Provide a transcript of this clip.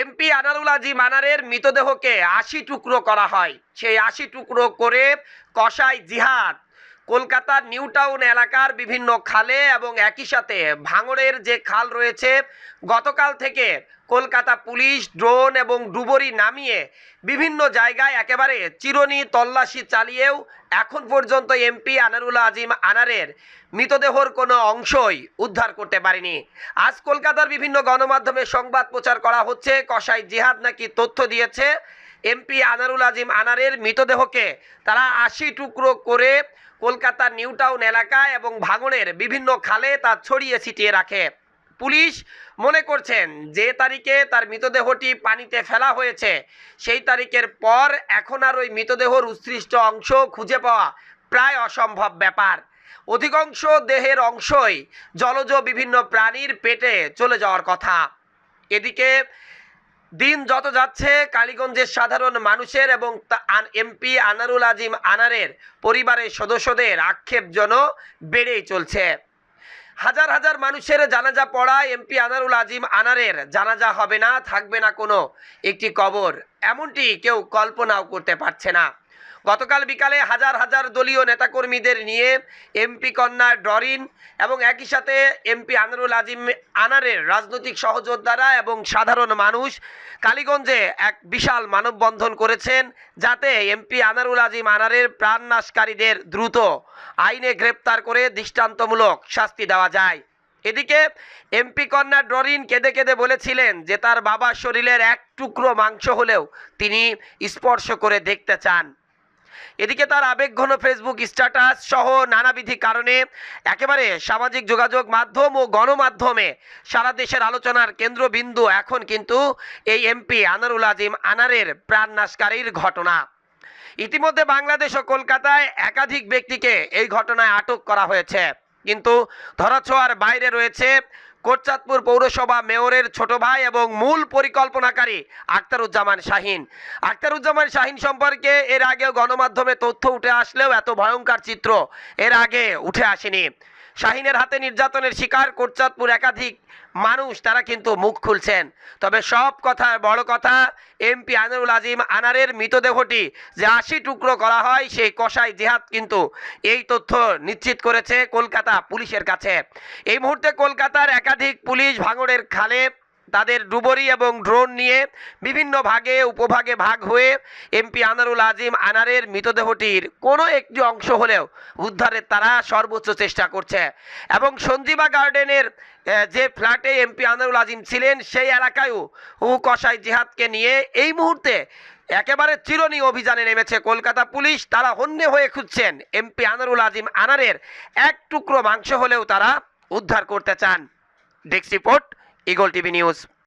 MP Anarul আজিম আনারের মৃতদেহকে ৮০ টুকরো করা হয়। সেই ৮০ টুকরো করে কসাই জিহাদ কলকাতার নিউ টাউন এলাকার বিভিন্ন খালে এবং একই সাথে ভাঙড়ের যে খাল রয়েছে, গতকাল থেকে কলকাতা পুলিশ ড্রোন এবং ডুবুরি নামিয়ে বিভিন্ন জায়গায় একেবারে চিরুনি তল্লাশি চালিয়েও এখন পর্যন্ত এমপি আনারুল আজিম আনারের মৃতদেহর কোনো অংশই উদ্ধার করতে পারেনি। আজ কলকাতার বিভিন্ন গণমাধ্যমে সংবাদ প্রচার করা হচ্ছে, কসাই জিহাদ নাকি তথ্য দিয়েছে এমপি আনারুল আজিম আনারের মৃতদেহকে তারা ৮০ টুকরো করে কলকাতার নিউ টাউন এলাকায় এবং ভাঙড়ের বিভিন্ন খালে তা ছড়িয়ে ছিটিয়ে রাখে। পুলিশ মনে করছেন যে তারিখে তার মৃতদেহটি পানিতে ফেলা হয়েছে সেই তারিখের পর এখন আর ওই মৃতদেহর উৎসৃষ্ট অংশ খুঁজে পাওয়া প্রায় অসম্ভব ব্যাপার। অধিকাংশ দেহের অংশই জলজ বিভিন্ন প্রাণীর পেটে চলে যাওয়ার কথা। এদিকে দিন যত যাচ্ছে কালীগঞ্জের সাধারণ মানুষের এবং এমপি আনারুল আজিম আনারের পরিবারের সদস্যদের আক্ষেপ যেন বেড়েই চলছে। হাজার হাজার মানুষের জানাজা পড়া এমপি আনারুল আজিম আনারের জানাজা হবে না, থাকবে না কোনো একটি কবর, এমনটি কেউ কল্পনাও করতে পারছে না। গতকাল বিকালে হাজার হাজার দলীয় নেতাকর্মীদের নিয়ে এমপি কন্যা ডরিন এবং একই সাথে এমপি আনারুল আজিম আনারের রাজনৈতিক সহযোদ্ধারা এবং সাধারণ মানুষ কালীগঞ্জে এক বিশাল মানববন্ধন করেছেন, যাতে এমপি আনারুল আজিম আনারের প্রাণনাশকারীদের দ্রুত আইনে গ্রেপ্তার করে দৃষ্টান্তমূলক শাস্তি দেওয়া যায়। এদিকে এমপি কন্যা ডরিন কেঁদে কেঁদে বলেছিলেন যে তার বাবার শরীরের এক টুকরো মাংস হলেও তিনি স্পর্শ করে দেখতে চান। এদিকে তার আবেগঘন ফেসবুক স্ট্যাটাস সহ নানাবিধি কারণে একেবারে সামাজিক যোগাযোগ মাধ্যম ও গণমাধ্যমে সারা দেশের আলোচনার কেন্দ্রবিন্দু এখন কিন্তু এই এমপি আনারুল আজিম আনারের প্রাণনাশকারীর ঘটনা। ইতিমধ্যে বাংলাদেশ ও কলকাতায় একাধিক ব্যক্তিকে এই ঘটনায় আটক করা হয়েছে, কিন্তু ধরাছোঁয়ার বাইরে রয়েছে কোটচাঁদপুর পৌরসভা মেয়রের ছোট ভাই এবং মূল পরিকল্পনাকারী আখতারুজ্জামান শাহিন। আখতারুজ্জামান শাহিন সম্পর্কে এর আগেও গণমাধ্যমে তথ্য উঠে আসলেও এত ভয়ঙ্কর চিত্র এর আগে উঠে আসেনি। শাহিনের হাতে নির্যাতনের শিকার কোটচাঁদপুর একাধিক মানুষ, তারা কিন্তু মুখ খুলছেন। তবে সব কথার বড় কথা, এমপি আনারুল আজিম আনারের মৃতদেহটি যে ৮০ টুকরো করা হয় সেই কসাই জিহাদ কিন্তু এই তথ্য নিশ্চিত করেছে কলকাতা পুলিশের কাছে। এই মুহূর্তে কলকাতার একাধিক পুলিশ ভাঙড়ের খালে তাদের ডুবুরি এবং ড্রোন নিয়ে বিভিন্ন ভাগে উপভাগে ভাগ হয়ে এমপি আনারুল আজিম আনারের মৃতদেহটির কোনো একটি অংশ হলেও উদ্ধারের তারা সর্বোচ্চ চেষ্টা করছে। এবং সঞ্জীবা গার্ডেনের যে ফ্ল্যাটে এমপি আনারুল আজিম ছিলেন সেই এলাকায়ও কসাই জিহাদকে নিয়ে এই মুহূর্তে একেবারে চিরুনি অভিযানে নেমেছে কলকাতা পুলিশ। তারা হন্যে হয়ে খুঁজছেন এমপি আনারুল আজিম আনারের এক টুকরো মাংস হলেও তারা উদ্ধার করতে চান। Desk report, eagle TV news.